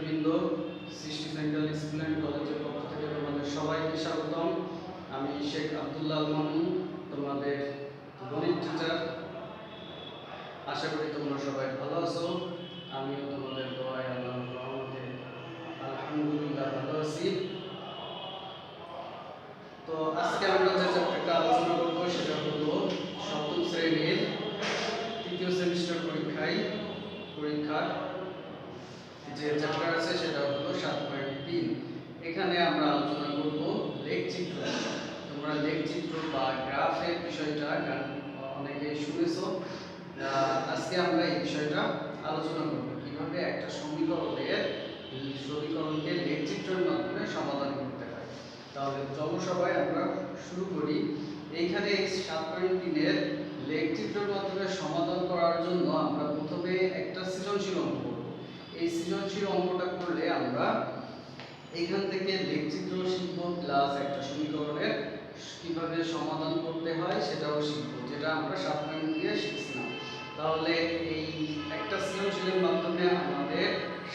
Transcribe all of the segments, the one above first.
শিক্ষার্থীবৃন্দ, সৃষ্টি central school and কলেজের পক্ষ থেকে তোমাদের সবাইকে স্বাগতম। আমি শেখ আব্দুল্লাহ মামুন, তোমাদের গণিত টিচার। আশা করি তোমরা সবাই ভালো আছো। আমিও তোমাদের দোয়ায় আল্লাহর রহমতে আলহামদুলিল্লাহ ভালো আছি। তো আজকে আমরা যে চ্যাপ্টারটা আলোচনা করব সেটা হলো সপ্তম শ্রেণীর তৃতীয় সেমিস্টার পরীক্ষার যে চ্যাপ্টার আছে সেটা হলো 7.3। এখানে আমরা আলোচনা করব লেখচিত্র। তোমরা লেখচিত্র বা গ্রাফের বিষয়টা অনেকে শুনেছো। আজকে আমরা এই বিষয়টা আলোচনা করব, কিভাবে একটা সমীকরণকে লেখচিত্রের মাধ্যমে সমাধান করতে হয়। তাহলে চলো সবাই আমরা শুরু করি। এইখানে 7.3 এর লেখচিত্রের মাধ্যমে সমাধান করার জন্য আমরা প্রথমে একটা সৃজনশীল অঙ্ক করব। এই সৃজনশীল অঙ্কটা করলে আমরা এখান থেকে লেখচিত্র শিখব, প্লাস একটা সমীকরণের কিভাবে সমাধান করতে হয় সেটাও শিখব, যেটা আমরা 7.2 এ শিখছিলাম। তাহলে এই একটা সৃজনশীলের মাধ্যমে আমাদের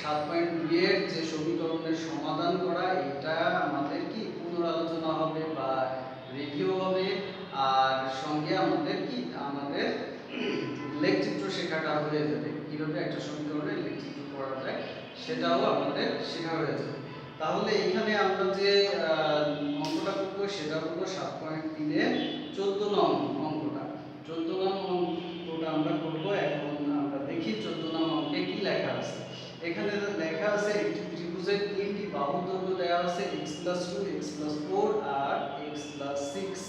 7.2 এর যে সমীকরণের সমাধান করা, এটা আমাদের কি পুনরালোচনা হবে বা রিভিউ হবে, আর সঙ্গে আমাদের লেখচিত্র শেখাটা হয়ে যাবে। কিভাবে একটা সমীকরণের লেখচিত্র করা যায় সেটাও আমাদের শেখা হয়ে যাবে। তাহলে এখানে আমরা যে অঙ্কটা করবো সেটা হলো 7.3 এর 14 নং অঙ্কটা। 14 নং অঙ্কটা আমরা করবো। এখন আমরা দেখি 14 নং অঙ্কে কি লেখা আছে। এখানে লেখা আছে একটি ত্রিভুজের তিনটি বাহুর দৈর্ঘ্য দেওয়া আছে x+2, x+4 আর x+6।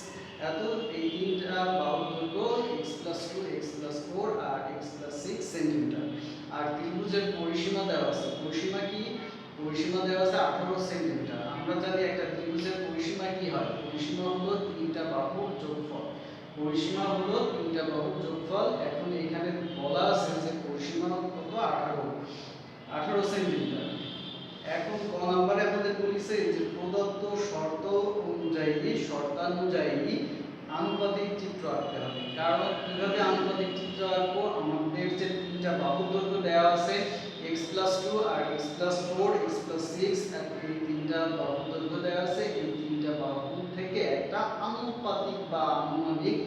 এত এই তিনটা বাহুর দৈর্ঘ্য x+2, x+4 আর x+6 সেন্টিমিটার। আর ত্রিভুজের পরিসীমা দেওয়া আছে। পরিসীমা কি? পরিসীমা দেওয়া আছে 18 সেন্টিমিটার। আমরা জানি একটা ত্রিভুজের পরিসীমা কি হয়? পরিসীমা হলো তিনটা বাহুর যোগফল। পরিসীমা হলো তিনটা বাহুর যোগফল। এখন এখানে বলা আছে যে পরিসীমা কত? 18 সেন্টিমিটার। এখন ক নম্বরে আমাদের বলেছে যে প্রদত্ত শর্তানুযায়ী আনুপাতিক চিত্র আঁকতে হবে। কারণ কিভাবে আনুপাতিক চিত্র আঁকবো? আমাদের যে তিনটা বাহুর দৈর্ঘ্য দেওয়া আছে x+2 আর x+4, x+6, এই তিনটা বাহুর দৈর্ঘ্য দেওয়া আছে। এই তিনটা বাহু থেকে একটা আনুপাতিক বা আনুমানিক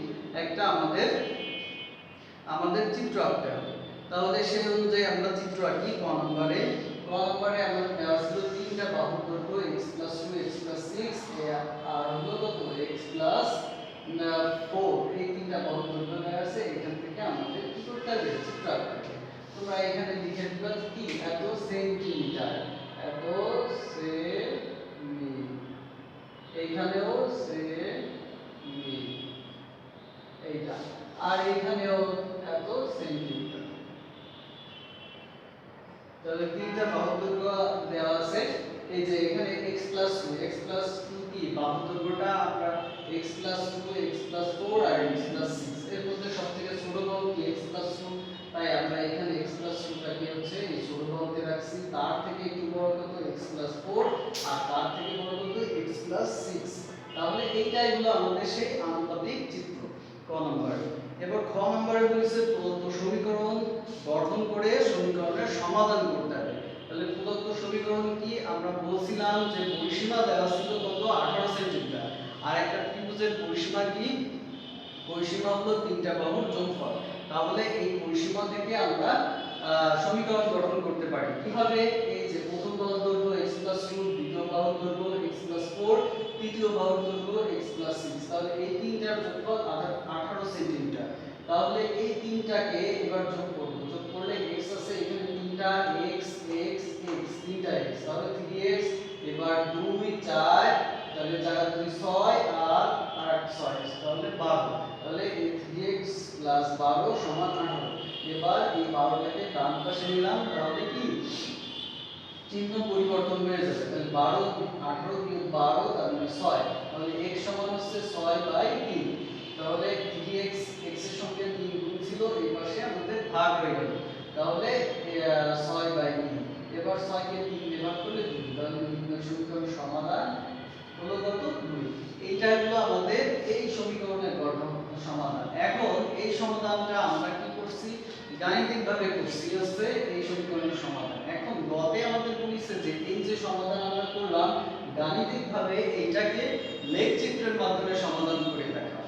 একটা আমাদের চিত্র আঁকতে হবে। তাহলে সেই অনুযায়ী আমরা চিত্র আঁকি। ক নম্বরে আমাদের দেওয়া ছিল তিনটা বাহুর দৈর্ঘ্য x+2, x+6 আর হলো কত? x+4। এই তিনটা বাহুর দৈর্ঘ্য দেওয়া আছে। এখান থেকে আমাদের কি করতে হবে? চিত্র আঁকতে হবে। তোমরা এখানে লিখে দিবা কি? এত সেন্টিমিটার, এত সেমি, এইখানেও সেমি, এইটা, আর এইখানেও এত সেন্টিমিটার। তাহলে তিনটা বাহুর দৈর্ঘ্য দেওয়া আছে। এই যে এখানে x+2 কি বাহুর দৈর্ঘ্যটা আমরা x+2, x+4 আর x+6 এর মধ্যে সবথেকে ছোট বাহু কি? x+2, তাই আমরা এখানে x+2টাকে হচ্ছে এই ছোট বাহুতে রাখছি। তার থেকে একটু বড় কত? x+4, আর তার থেকে বড় কত? x+6। তাহলে এইটাই হলো আমাদের সেই আনুপাতিক চিত্র ক নম্বরে। এবার খ নম্বরে বলেছে প্রদত্ত সমীকরণ গঠন করে সমীকরণের সমাধান করতে হবে। তাহলে প্রদত্ত সমীকরণ কি? আমরা বলছিলাম যে পরিসীমা দেওয়া ছিল কত? 18 সেন্টিমিটার। আর একটা ত্রিভুজের পরিসীমা কি? পরিসীমা হলো তিনটা বাহুর যোগফল। তাহলে এই পরিসীমা থেকে আমরা সমীকরণ গঠন করতে পারি। কিভাবে? এই যে প্রথম বাহুর দৈর্ঘ্য x+2, দ্বিতীয় বাহুর দৈর্ঘ্য x+4, তৃতীয় বাহুর দৈর্ঘ্য x+6। তাহলে এই তিনটার যোগফল 18 সেন্টিমিটার। তাহলে এই তিনটাকে এবার যোগ করব। যোগ করলে x আছে এখানে তিনটা, x x x, তিনটা x, তাহলে 3x। এবার 2 4, তাহলে 4 2 6 আর 8 6, তাহলে 12। তাহলে এই 3x + 12 = 18। এবার এই 12টাকে ডান পাশে নিলাম, তাহলে কি চিহ্ন পরিবর্তন হয়ে যাবে। তাহলে 12 18 - 12, তার মানে 6। তাহলে x সমান হচ্ছে 6/3। তাহলে 3x x এর সঙ্গে 3 গুণ ছিল, এই পাশে আমাদের ভাগ হয়ে গেল। তাহলে 6/3। এবার 6 কে 3 দিয়ে ভাগ করলে 2। তাহলে নির্ণয় সমীকরণ সমাধান হলো কত? 2। এইটা হলো আমাদের এই সমীকরণের গঠন সমাধান। এখন এই সমাধানটা আমরা কি করছি? গাণিতিকভাবে করছি হচ্ছে এই সমীকরণের সমাধান। এখন গতে আমাদের বলেছে সমাধান আমরা করলাম গাণিতিকভাবে এইটাকে লেখচিত্রের মাধ্যমে সমাধান করে দেখা।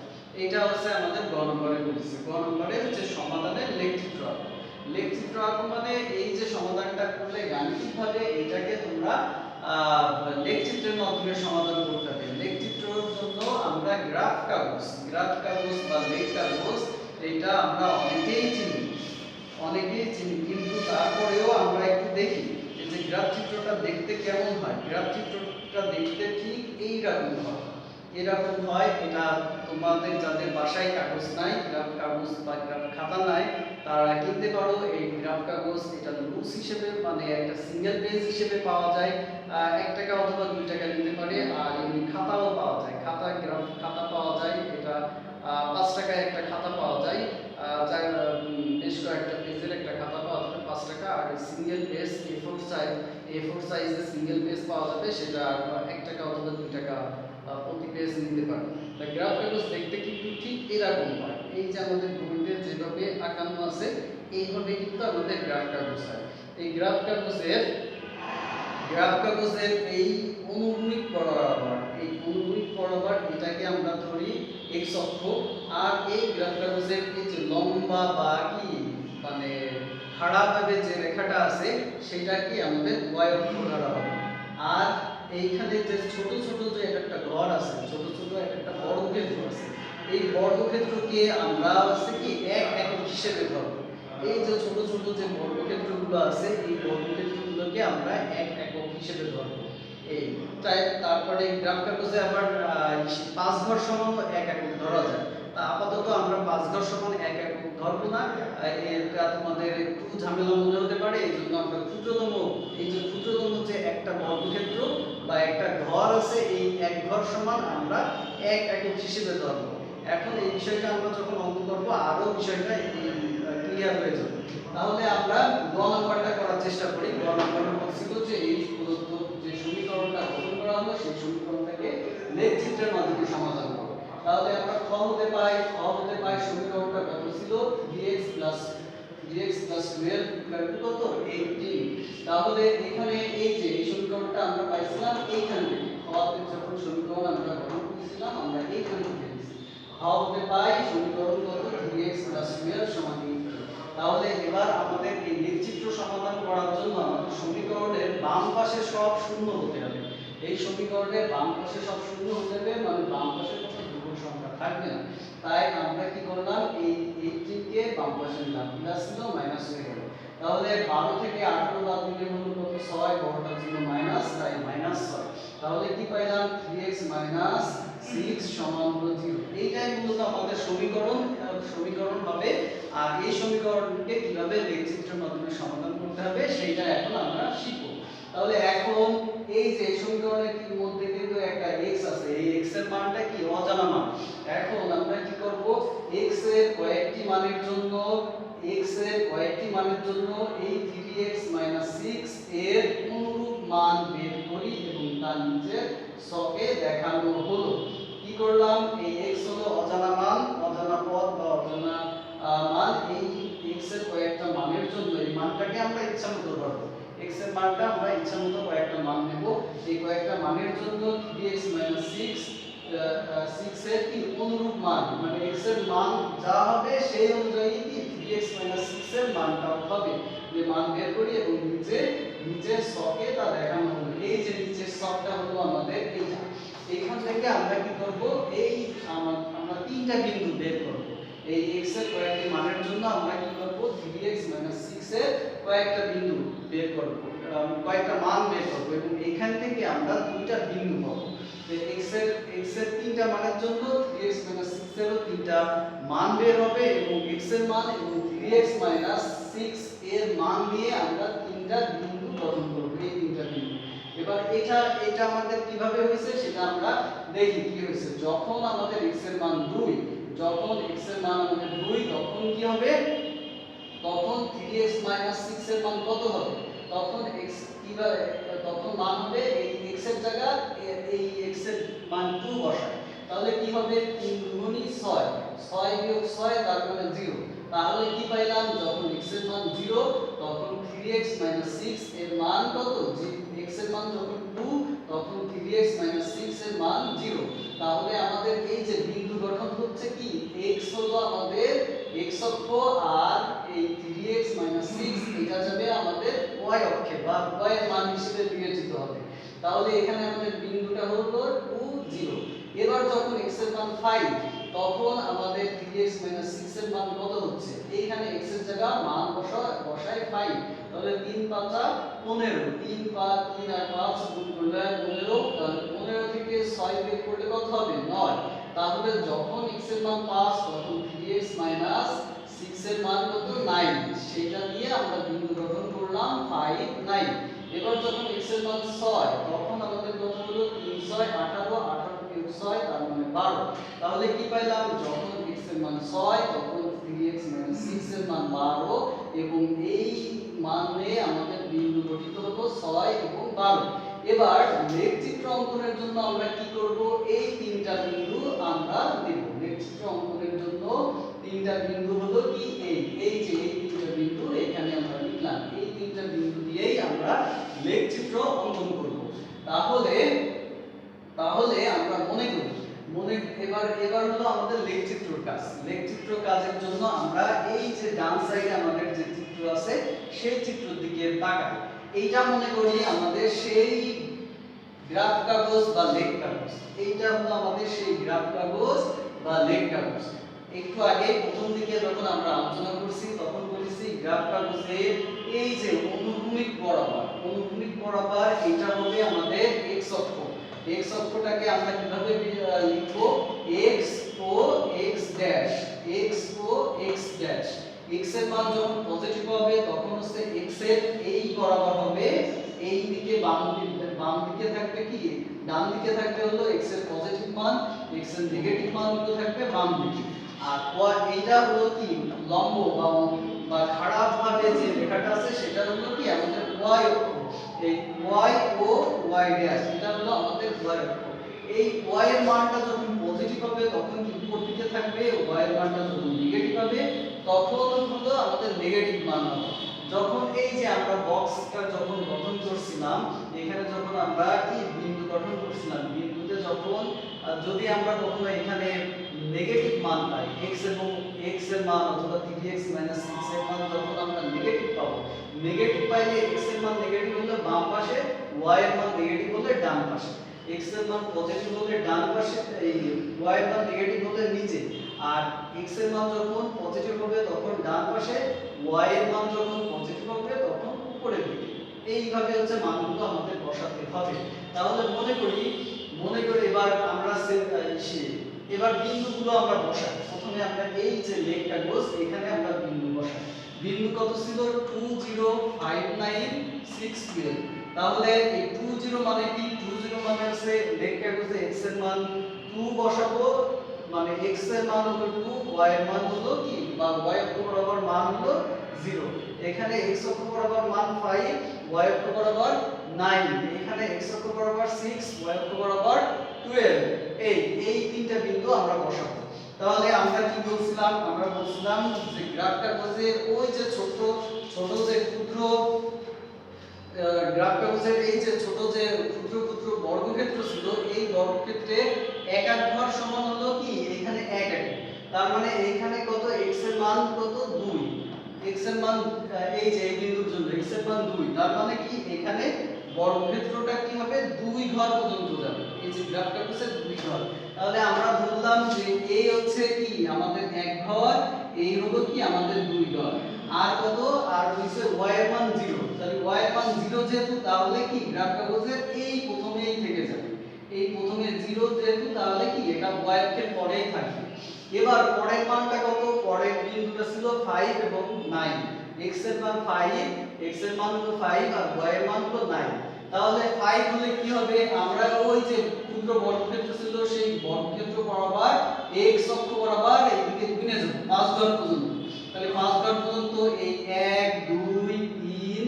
এটা হচ্ছে আমাদের গ নম্বরে বলছে। গ নম্বরে যে সমাধানের লেখচিত্র আঁকো। লেখচিত্র আঁকো মানে এই যে সমাধানটা করলে গাণিতিকভাবে এইটাকে তোমরা লেখচিত্রের মাধ্যমে সমাধান করতে হবে। লেখচিত্রের জন্য আমরা গ্রাফ কাগজ বা লেখ কাগজ এটা আমরা অনেকেই চিনি, কিন্তু তারপরেও আমরা একটু দেখি যে গ্রাফ চিত্রটা দেখতে কেমন হয়। গ্রাফ চিত্রটা দেখতে ঠিক এইরকম হয়, এরকম হয়। এটা তোমাদের যাদের বাসায় কাগজ নাই, গ্রাফ কাগজ বা গ্রাফ খাতা নাই, তারা কিনতে পারো এই গ্রাফ কাগজ। এটা লুজ হিসেবে মানে একটা সিঙ্গেল পেজ হিসেবে পাওয়া যায়, 1 টাকা অথবা 2 টাকা নিতে পারে। আর এমনি খাতাও পাওয়া যায়, গ্রাফ খাতা পাওয়া যায়। এটা 5 টাকায় একটা খাতা পাওয়া যায়, বেশ কয়েকটা পেজের একটা খাতা পাওয়া যাবে 5 টাকা। আর সিঙ্গেল পেজ A4 সাইজের সিঙ্গেল পেজ পাওয়া যাবে, সেটা 1 টাকা অথবা 2 টাকা প্রতি পেজ নিতে পারো। তাই গ্রাফ কাগজ দেখতে কিন্তু ঠিক এরকম হয়। এই যে আমাদের বইতে যেভাবে আঁকানো আছে এইভাবে কিন্তু আমাদের গ্রাফ কাগজ হয়। এই গ্রাফ কাগজের এই অনুভূমিক বরাবর এটাকে আমরা ধরি x অক্ষ। আর এই গ্রাফ কাগজের এই যে লম্বা বা কি মানে খাড়াভাবে যে রেখাটা আছে সেটা কি আমাদের y অক্ষ ধরা হবে। আর এইখানে যে ছোট ছোট যে একটা ঘর আছে, ছোট ছোট একটা বর্গক্ষেত্র আছে, এই বর্গক্ষেত্রকে আমরা হচ্ছে কি এক একক হিসেবে ধরব। এই যে ছোট ছোট যে বর্গক্ষেত্রগুলো আছে এই বর্গক্ষেত্রগুলোকে আমরা এক একক হিসেবে ধরব। এই তারপরে গ্রাফ কাগজে আবার 5 ঘর সমান এক একক ধরা যায়। তা আপাতত আমরা 5 ঘর সমান এক একক ধরব না, এটা তোমাদের একটু ঝামেলা মনে হতে পারে। এইজন্য আমরা ক্ষুদ্রতম যে একটা বর্গক্ষেত্র বা একটা ঘর আছে এই এক ঘর সমান আমরা এক একক হিসেবে ধরব। এখন এই বিষয়টা আমরা যখন অঙ্ক করব আরো বিষয়টা ক্লিয়ার হয়ে যাবে। তাহলে আমরা গ নাম্বারটা করার চেষ্টা করি। গ নাম্বারটা বলছিল যে এই প্রদত্ত যে সমীকরণটা গঠন করা হলো সেই সমীকরণটাকে লেখচিত্রের মাধ্যমে সমাধান করব। তাহলে আমরা খ হতে পাই সমীকরণটা কত ছিল dx plus 12 কত 18। তাহলে এখানে এই যে এই সমীকরণটা আমরা পাইছিলাম এইখান থেকে, খতে যখন সমীকরণ আমরা গঠন করেছিলাম আমরা এইখান থেকে পেয়েছি। খ হতে পাই সমীকরণ কত dx plus 12 সমান 18। তাহলে এবার আমাদের এই লেখচিত্র সমাধান করার জন্য আমাদের সমীকরণের বাম পাশে সব শূন্য হতে হবে। এই সমীকরণের বাম পাশে সব শূন্য হতে হবে, মানে বাম পাশে কোনো ধ্রুবক সংখ্যা থাকবে না। তাই আমরা কি করলাম এই 18 কে বাম পাশে নিলাম, প্লাস ছিল মাইনাস হয়ে গেল। তাহলে 12 থেকে 18 বাদ দিলে হলো কত 6, বড়টা ছিল মাইনাস, তাই -6। তাহলে কি পাইলাম 3x - 6 = 0। এইটাই মূলত আমাদের সমীকরণ হবে। আর এই সমীকরণকে কিভাবে লেখচিত্রের মাধ্যমে সমাধান করতে হবে সেটা এখন আমরা শিখব। তাহলে এখন এই যে সমীকরণের মধ্যে কিন্তু একটা x আছে, এই x এর মানটা কি অজানা মান। এখন আমরা কি করব x এর কয়েকটি মানের জন্য এই 3x - 6 এর অনুরূপ মান বের করি এবং তার নিচে ছকে দেখানো হলো। কি করলাম এই x হলো অজানা মান, অজানা পদ বা অজানা মান। এই x এর কয়েকটা মানের জন্য এই মানটাকে আমরা ইচ্ছামতো ধরব। x এর মানটা আমরা ইচ্ছামতো কয়েকটা মান নেব। এই কয়েকটা মানের জন্য 3x - 6 এর কি অনুরূপ মান, মানে x এর মান যা হবে সেই অনুযায়ী কি 3x - 6 এর মানটাও হবে। যে মান বের করি এবং নিচে ছকে তা দেখানো হলো। এই যে নিচের ছকটা হলো আমাদের এইটা। এখান থেকে আমরা কি করব এই আমরা তিনটা বিন্দু বের করব। এই x এর কয়েকটি মানের জন্য আমরা কি করব 3x - 6 এর কয়েকটা বিন্দু বের করব, কয়েকটা মান বের করব এবং এখান থেকে আমরা দুইটা বিন্দু পাবো। যে x এর তিনটা মানের জন্য 3x - 6 এরও তিনটা মান বের হবে এবং x এর মান এবং 3x - 6 এর মান দিয়ে আমরা তিনটা বিন্দু গঠন করব। এই তিনটা বিন্দু এবার এটা আমাদের কিভাবে হয়েছে সেটা আমরা দেখি কি হয়েছে। যখন আমাদের x এর মান 2, তখন কি হবে, তখন 3x - 6 এর মান কত হবে, তখন মান হবে এই x এর জায়গা এই x এর মান 2 বসায়। তাহলে কি হবে 3 × 6, 6 - 6 তার মানে 0। তাহলে কি পাইলাম যখন x এর মান 0 তখন 3x - 6 এর মান কত, x এর মান যখন 3x 6 এর মান 0। তাহলে আমাদের এই যে বিন্দু গঠন হচ্ছে কি x হলো আমাদের x অক্ষ আর এই 3x 6 এটা যাবে আমাদের y অক্ষে বা y এর মান হিসেবে বিবেচিত হবে। তাহলে এখানে আমাদের বিন্দুটা হলো 2 0। এবার যখন x এর মান 5 তখন আমাদের 3x 6 এর মান কত হচ্ছে, এইখানে x এর জায়গা মান বসাই 5। তাহলে 3 5 15, 3 5 3 আর 5 গুণ করলে 15, তাহলে 15 থেকে 6 বিয়োগ করলে কত হবে 9। তাহলে যখন x এর মান 5 তখন 3x 6 এর মান কত 9, সেটা দিয়ে আমরা বিন্দু গঠন করলাম 5 9। এবার যখন x এর মান 6 তখন আমাদের কত হলো 3 6 18, 18 বিয়োগ 6 তার মানে 12। তাহলে কি পাইলাম, যখন x এর মান 6 তখন 3x 6 এর মান 12 এবং এই মানে আমাদের বিন্দু গঠিত হলো 6 এবং 12। এবার লেখচিত্র অঙ্কনের জন্য আমরা কি করব, এই তিনটা বিন্দু আমরা দেব। লেখচিত্র অঙ্কনের জন্য তিনটা বিন্দু হলো কি এই যে এই তিনটা বিন্দু এখানে আমরা লিখলাম, এই তিনটা বিন্দু দিয়েই আমরা লেখচিত্র অঙ্কন করব। তাহলে আমরা মনে করি এবার হলো আমাদের লেখচিত্রর কাজ। লেখচিত্র কাজের জন্য আমরা এই যে ডান সাইডে আমাদের যে চিত্র আছে সেই চিত্রের দিকে তাকাই। এইটা মনে করি আমাদের সেই গ্রাফ কাগজ বা লেখ কাগজ। এইটা হলো আমাদের সেই গ্রাফ কাগজ বা লেখ কাগজ। একটু আগে প্রথম দিকে যখন আমরা আলোচনা করছি তখন বলেছি গ্রাফ কাগজের এই যে অনুভূমিক বরাবর এটা হবে আমাদের x অক্ষ। x অক্ষটাকে আমরা কিভাবে লিখবো, x ও x ড্যাশ, x ও x ড্যাশ। x এর মান যখন পজিটিভ হবে তখন হচ্ছে x এর এই বরাবর হবে, এই দিকে বাম দিকে থাকবে কি, ডান দিকে থাকবে হলো x এর পজিটিভ মান, x এর নেগেটিভ মান গুলো থাকবে বাম দিকে। আর এইটা হলো কি লম্ব বা খারাপ ভাবে যে রেখাটা আছে সেটা হলো কি আমাদের y অক্ষ। এই y ও y ড্যাশ এটা হলো আমাদের y অক্ষ। এই y এর মানটা যখন পজিটিভ হবে তখন কি উপর দিকে থাকবে, y এর মানটা যখন নেগেটিভ হবে তখন হলো আমাদের নেগেটিভ মান হবে। যখন এই যে আমরা বক্সটা যখন গঠন করছিলাম, এখানে যখন আমরা এই বিন্দু গঠন করছিলাম, বিন্দুতে যখন যদি আমরা কখনো এখানে নেগেটিভ মান পাই, x এবং x এর মান অথবা 3x 6 এর মান যখন আমরা নেগেটিভ পাবো, নেগেটিভ পাইলে x এর মান নেগেটিভ হলে বাম পাশে, y এর মান নেগেটিভ হলে ডান পাশে। x এর মান পজিটিভ হলে ডান পাশে, এই y এর মান নেগেটিভ হলে নিচে। আর x এর মান যখন পজিটিভ হবে তখন ডান পাশে, y এর মান যখন পজিটিভ হবে তখন উপরের দিকে। এইভাবে হচ্ছে মানগুলো আমাদের বসাতে হবে। তাহলে মনে করি এবার আমরা এবার বিন্দুগুলো আমরা বসাই। প্রথমে আমরা এই যে লেখ কাগজ এখানে আমরা বিন্দু বসাই। বিন্দু কত ছিল 2 0 5 9 6 12। তাহলে এই 2 0 মানে কি, 2 0 মানে হচ্ছে লেখ কাগজে x এর মান 2 বসাবো, মানে x এর মান হলো 2, y এর মান হলো কি বা y অক্ষ বরাবর মান হলো 0। এখানে x অক্ষ বরাবর মান 5, y অক্ষ বরাবর 9, এখানে x অক্ষ বরাবর 6, y অক্ষ বরাবর 12। এই তিনটা বিন্দু আমরা বসাবো। তাহলে আমরা কি বলছিলাম, আমরা বলছিলাম যে গ্রাফ কাগজের ওই যে ছোট যে ক্ষুদ্র গ্রাফ কাগজের এই যে ছোট যে ক্ষুদ্র বর্গক্ষেত্র ছিল, এই বর্গক্ষেত্রে একাক ঘর সমান হলো কি এখানে 1 1। তার মানে এখানে কত x এর মান কত 2, x এর মান এই যে এই বিন্দুর জন্য x এর মান 2। তার মানে কি এখানে বর্গক্ষেত্রটা কি হবে 2 ঘর পর্যন্ত যাবে, এই যে গ্রাফ কাগজের 2 ঘর। তাহলে আমরা ধরলাম যে এই হচ্ছে কি আমাদের 1 ঘর, এই হলো কি আমাদের 2 ঘর। আর কত, আর হইছে y এর মান 0। তাহলে y এর মান 0 যেহেতু তাহলে কি গ্রাফ কাগজের এই প্রথমেই থেকে যাবে, এই প্রথমে 0 যেহেতু তাহলে কি এটা y এর পরেই থাকবে। এবার পরের মানটা কত, পরের বিন্দুটা ছিল 5 এবং 9। x এর মান 5, x এর মান হলো 5 আর y এর মান হলো 9। তাহলে 5 হলে কি হবে, আমরা ওই যে ক্ষুদ্র বর্গক্ষেত্র ছিল সেই বর্গক্ষেত্র বরাবর x অক্ষ বরাবর এইদিকে গুণে যাব 5 ঘর পর্যন্ত। তাহলে 5 ঘর পর্যন্ত এই 1 2 3,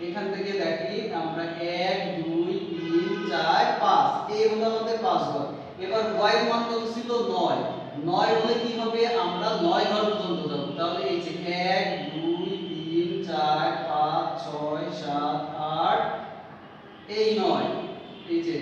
এখান থেকে দেখি আমরা 1 2 3 4 5, এই হলো আমাদের 5 ঘর। এবার y এর মান কত ছিল 9, 9 হলে কি হবে আমরা 9 ঘর পর্যন্ত যাব। তাহলে এই যে 1 2 3 4 5 6 7 8, এই 9, এই যে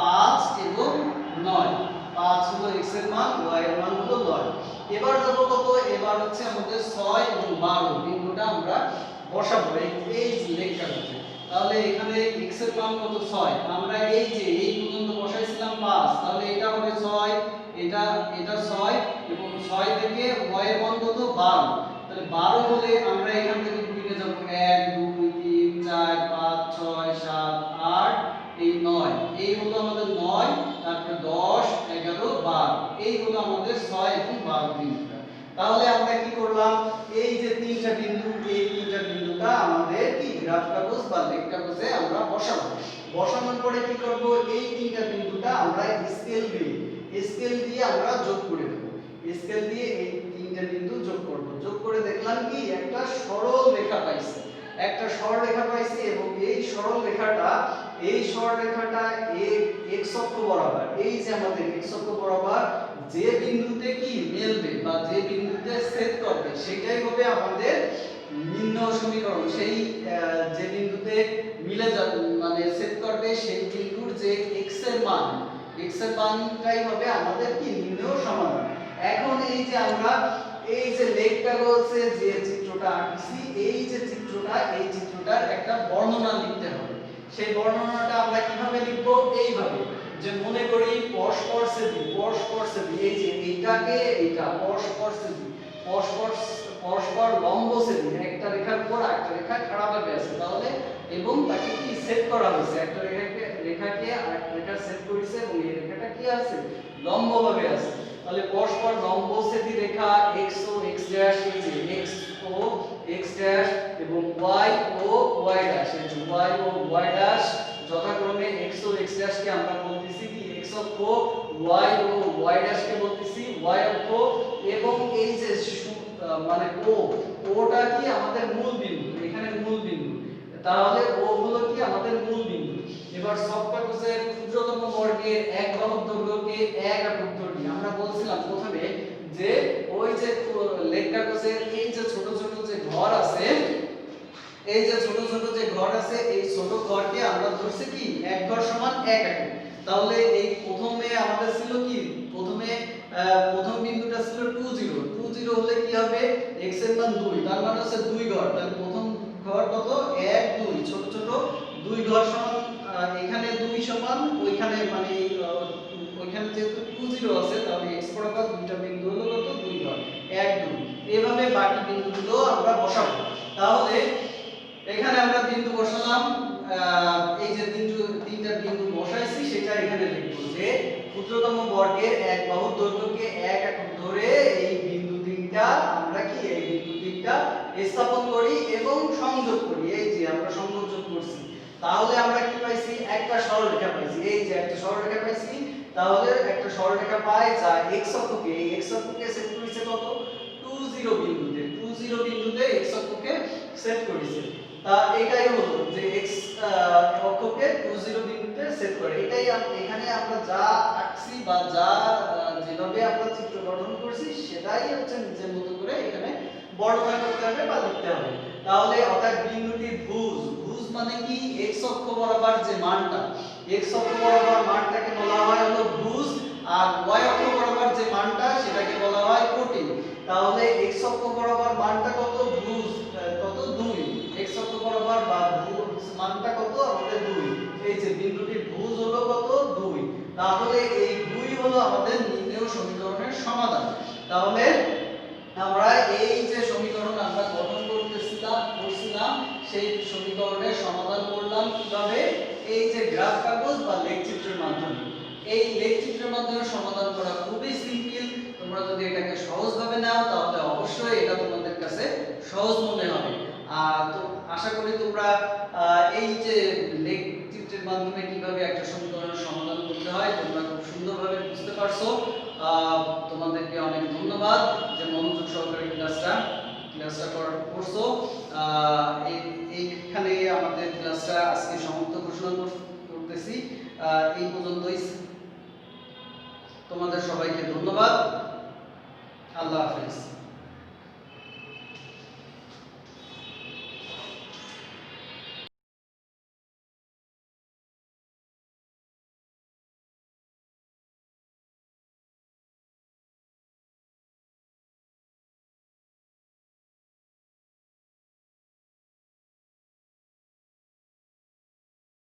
5 এবং 9। 5 হলো x এর মান, y এর মান হলো 9। এবার যাব কত, এবার হচ্ছে আমাদের 6 এবং 12 বিন্দুটা আমরা বসাবো এই লেখটা হচ্ছে। তাহলে এখানে x এর মান কত 6, আমরা এই যে এই পর্যন্ত বসাইছিলাম 5, তাহলে এটা হবে 6, এটা 6 এবং 6 থেকে y এর মান কত 12। তাহলে 12 হলে আমরা এখান থেকে গুণে যাব 1 2 3 4 5 6 7 8 এই 9, এই হলো আমাদের 9, তারপরে 10 11 12, এই হলো আমাদের 6 এবং 12 বিন্দুটা। তাহলে আমরা কি করলাম, এই যে তিনটা বিন্দু, এই তিনটা বিন্দুটা আমাদের কি গ্রাফ কাগজ বা লেখ কাগজে আমরা বসাবো। বসানোর পরে কি করব, এই তিনটা বিন্দুটা আমরা স্কেল দিয়ে আমরা যোগ করে দেব। স্কেল দিয়ে এই তিনটা বিন্দু যোগ করব। যোগ করে দেখলাম কি একটা সরল রেখা পাইছি, একটা সরলরেখা পাইছি এবং এই সরলরেখাটা x অক্ষ বরাবর, এই যে আমাদের x অক্ষ বরাবর যে বিন্দুতে কি মিলবে বা যে বিন্দুতে ছেদ করবে সেটাই হবে আমাদের নির্ণয় সমীকরণ। সেই যে বিন্দুতে মিলে যাবে মানে ছেদ করবে সেই বিন্দুর যে x এর মানটাই হবে আমাদের কি নির্ণয় সমাধান। এখন এই যে আমরা এই যে লেখ কাগজে যে চিত্রটা আঁকছি, এই যে চিত্রটা, এই চিত্রটার একটা বর্ণনা লিখতে হবে। সেই বর্ণনাটা আমরা কিভাবে লিখব, এইভাবে যে মনে করি পরস্পর ছেদি, এই যে এইটাকে এইটা পরস্পর লম্ব ছেদি, একটা রেখার উপর একটা রেখা খাড়াভাবে আছে, তাহলে এবং তাকে কি সেট করা হয়েছে, একটা রেখাকে আরেকটা রেখা সেট করেছে এবং এই রেখাটা কি আছে লম্বভাবে আছে। তাহলে পরস্পর লম্ব ছেদি রেখা x ও x ড্যাশ, এই যে x ও x ড্যাশ এবং y ও y ড্যাশ, এই যে y ও y ড্যাশ যথাক্রমে x ও x ড্যাশ কে আমরা বলতেছি কি x অক্ষ, y ও y ড্যাশ কে বলতেছি y অক্ষ, এবং এই যে মানে ওটা কি আমাদের মূল বিন্দু, এখানে মূল বিন্দু, তাহলে ও হলো কি আমাদের মূল বিন্দু। এবার সবকাগজের ক্ষুদ্রতম বর্গের এক বাহুর দৈর্ঘ্যকে 1 একক ধরি। আমরা বলছিলাম প্রথমে যে ওই যে লেখ কাগজের এই যে ছোট ছোট যে ঘর আছে, এই যে ছোট ছোট যে ঘর আছে, এই ছোট ঘরকে আমরা ধরছি কি এক ঘর সমান 1 একক। তাহলে এই প্রথমে আমাদের ছিল কি, প্রথম বিন্দুটা ছিল 20 হলে কি হবে x এর মান 2, তার মানে হচ্ছে 2 ঘর। তাহলে প্রথম ঘর কত 1 2, ছোট ছোট 2 ঘর সমান, এখানে 2 সমান ওইখানে মানে ওইখানে যেহেতু 20 আছে তাহলে x বরাবর দুইটা বিন্দু হলো কত 2 ঘর 1 2, এইভাবে বাকি বিন্দুগুলো আমরা বসাবো। তাহলে এখানে আমরা বিন্দু বসালাম, এই যে তিনটা বিন্দু বসাইছি সেটা এখানে লিখব যে ক্ষুদ্রতম বর্গের এক বাহুর দৈর্ঘ্যকে 1 একক ধরে এই বিন্দু তিনটা আমরা কি এই বিন্দু তিনটা স্থাপন করি এবং সংযোগ করি। এই যে আমরা সংযোগ করছি, তাহলে আমরা কি পাইছি একটা সরলরেখা পাইছি, এই যে একটা সরলরেখা পাইছি। তাহলে একটা সরলরেখা পাই যা x অক্ষকে সেট করেছে কত 20 বিন্দুতে x অক্ষকে সেট করেছে। তা এটাই হলো যে x অক্ষকে 20 বিন্দুতে সেট করে। এটাই এখানে আমরা যা আঁকছি বা যা যেভাবে আমরা চিত্র গঠন করছি সেটাই হচ্ছে নিজের মতো করে এখানে বর্ণনা করতে হবে বা লিখতে হবে। তাহলে অর্থাৎ বিন্দুটি ভুজ মানে কি x অক্ষ বরাবর যে মানটা, x অক্ষ বরাবর মানটাকে বলা হয় হলো ভুজ, আর y অক্ষ বরাবর যে মানটা সেটাকে বলা হয় কোটি। তাহলে x অক্ষ বরাবর মানটা কত ভুজ কত 2, x অক্ষ বরাবর বা ভুজ মানটা কত আমাদের 2, এই যে বিন্দুটির ভুজ হলো কত 2। তাহলে এই 2 হলো আমাদের নির্ণেয় সমীকরণের সমাধান। তাহলে আমরা এই যে সমীকরণ আমরা গঠন করছিলাম সেই সমীকরণের সমাধান করলাম কিভাবে, এই যে গ্রাফ কাগজ বা লেখচিত্রের মাধ্যমে। এই লেখচিত্রের মাধ্যমে সমাধান করা খুবই সিম্পল। তোমরা যদি এটাকে সহজভাবে নাও তাহলে অবশ্যই এটা তোমাদের কাছে সহজ মনে হবে। তো আশা করি তোমরা এই যে লেখচিত্রের মাধ্যমে কিভাবে একটা সমীকরণের সমাধান করতে হয় তোমরা খুব সুন্দরভাবে বুঝতে পারছো। তোমাদেরকে অনেক ধন্যবাদ যে মনোযোগ সহকারে ক্লাসটা করছো। এইখানে আমাদের ক্লাসটা আজকে সমাপ্ত ঘোষণা করতেছি। এই পর্যন্তই। তোমাদের সবাইকে ধন্যবাদ। আল্লাহ হাফেজ।